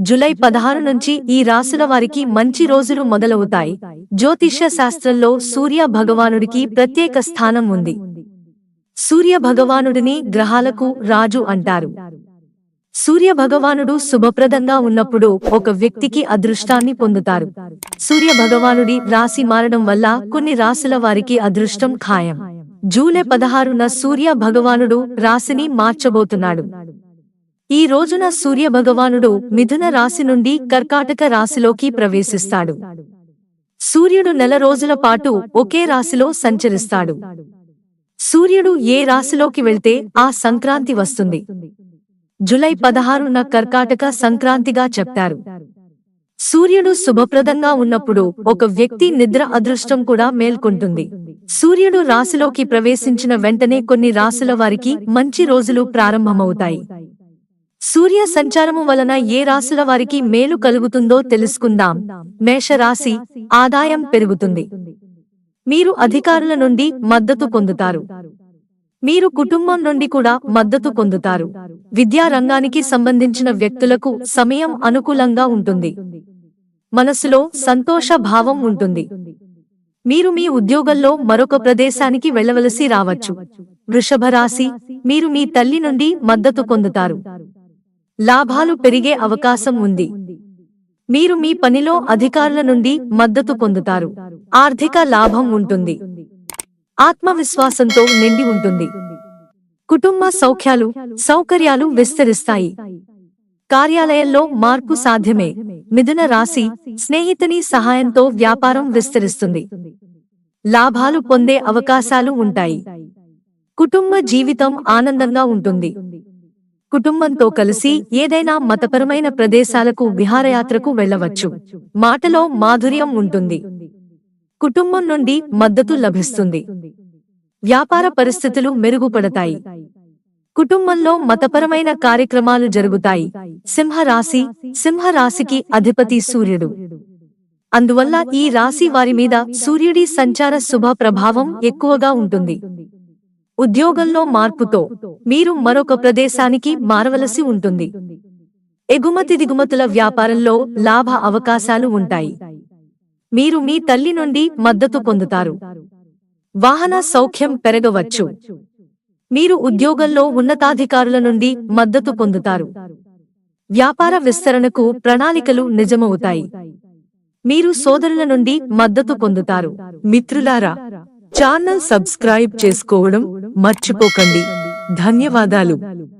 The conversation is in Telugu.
జూలై 16 నుంచి ఈ రాశుల వారికి మంచి రోజులు మొదలవుతాయి. జ్యోతిష్య శాస్త్రంలో సూర్య భగవానుడికి ప్రత్యేక స్థానం ఉంది. సూర్య భగవానుడిని గ్రహాలకు రాజు అంటారు. సూర్య భగవానుడు శుభప్రదంగా ఉన్నప్పుడు ఒక వ్యక్తికి అదృష్టాన్ని పొందుతారు. సూర్య భగవానుడి రాశి మారడం వల్ల కొన్ని రాశుల వారికి అదృష్టం ఖాయం. జూలై 16న సూర్య భగవానుడు రాశిని మార్చబోతున్నాడు. ఈ రోజున సూర్య భగవానుడు మిథున రాశి నుండి కర్కాటక రాశిలోకి ప్రవేశిస్తాడు. సూర్యుడు నెల రోజుల పాటు ఒకే రాశిలో సంచరిస్తాడు. సూర్యుడు ఏ రాశిలోకి వెళ్తే ఆ సంక్రాంతి వస్తుంది. జూలై 16న కర్కాటక సంక్రాంతిగా చెప్తారు. సూర్యుడు శుభప్రదంగా ఉన్నప్పుడు ఒక వ్యక్తి నిద్ర అదృష్టం కూడా మేల్కొంటుంది. సూర్యుడు రాశిలోకి ప్రవేశించిన వెంటనే కొన్ని రాశుల వారికి మంచి రోజులు ప్రారంభమవుతాయి. సూర్య సంచారము వలన ఏ రాశుల వారికి మేలు కలుగుతుందో తెలుసుకుందాం. మేషరాశి, ఆదాయం పెరుగుతుంది. మీరు అధికారుల నుండి మద్దతు పొందుతారు. మీరు కుటుంబం నుండి కూడా మద్దతు పొందుతారు. విద్యా రంగానికి సంబంధించిన వ్యక్తులకు సమయం అనుకూలంగా ఉంటుంది. మనసులో సంతోష భావం ఉంటుంది. మీరు మీ ఉద్యోగంలో మరొక ప్రదేశానికి వెళ్ళవలసి రావచ్చు. వృషభ రాశి, మీరు మీ తల్లి నుండి మద్దతు పొందుతారు. లాభాలు పెరిగే అవకాశం ఉంది. మీరు మీ పనిలో అధికారుల నుండి మద్దతు పొందుతారు. ఆర్థిక లాభం ఉంటుంది. ఆత్మవిశ్వాసంతో నిండి ఉంటుంది. కుటుంబ సౌకర్యాలు విస్తరిస్తాయి. కార్యాలయంలో మార్పు సాధ్యమే. మిథున రాశి, స్నేహితుని సహాయంతో వ్యాపారం విస్తరిస్తుంది. లాభాలు పొందే అవకాశాలు ఉంటాయి. కుటుంబ జీవితం ఆనందంగా ఉంటుంది. కుటుంబంతో కలిసి ఏదైనా మతపరమైన ప్రదేశాలకు విహారయాత్రకు వెళ్ళవచ్చు. మాటలో మాధుర్యం ఉంటుంది. కుటుంబం నుండి మద్దతు లభిస్తుంది. వ్యాపార పరిస్థితులు మెరుగుపడతాయి. కుటుంబంలో మతపరమైన కార్యక్రమాలు జరుగుతాయి. సింహరాశికి అధిపతి సూర్యుడు. అందువల్ల ఈ రాశి వారి మీద సూర్యుడి సంచార శుభ ప్రభావం ఎక్కువగా ఉంటుంది. ఉద్యోగంలో మార్పుతో మీరు మరొక ప్రదేశానికి మారవలసి ఉంటుంది. ఎగుమతి దిగుమతుల వ్యాపారంలో లాభ అవకాశాలు ఉంటాయి. మీరు మీ తల్లి నుండి మద్దతు పొందుతారు. వాహన సౌఖ్యం పెరగవచ్చు. మీరు ఉద్యోగంలో ఉన్నతాధికారుల నుండి మద్దతు పొందుతారు. వ్యాపార విస్తరణకు ప్రణాళికలు నిజమవుతాయి. మీరు సోదరుల నుండి మద్దతు పొందుతారు. మిత్రులారా, ఛానల్ సబ్స్క్రైబ్ చేసుకోవడం మర్చిపోకండి. ధన్యవాదాలు.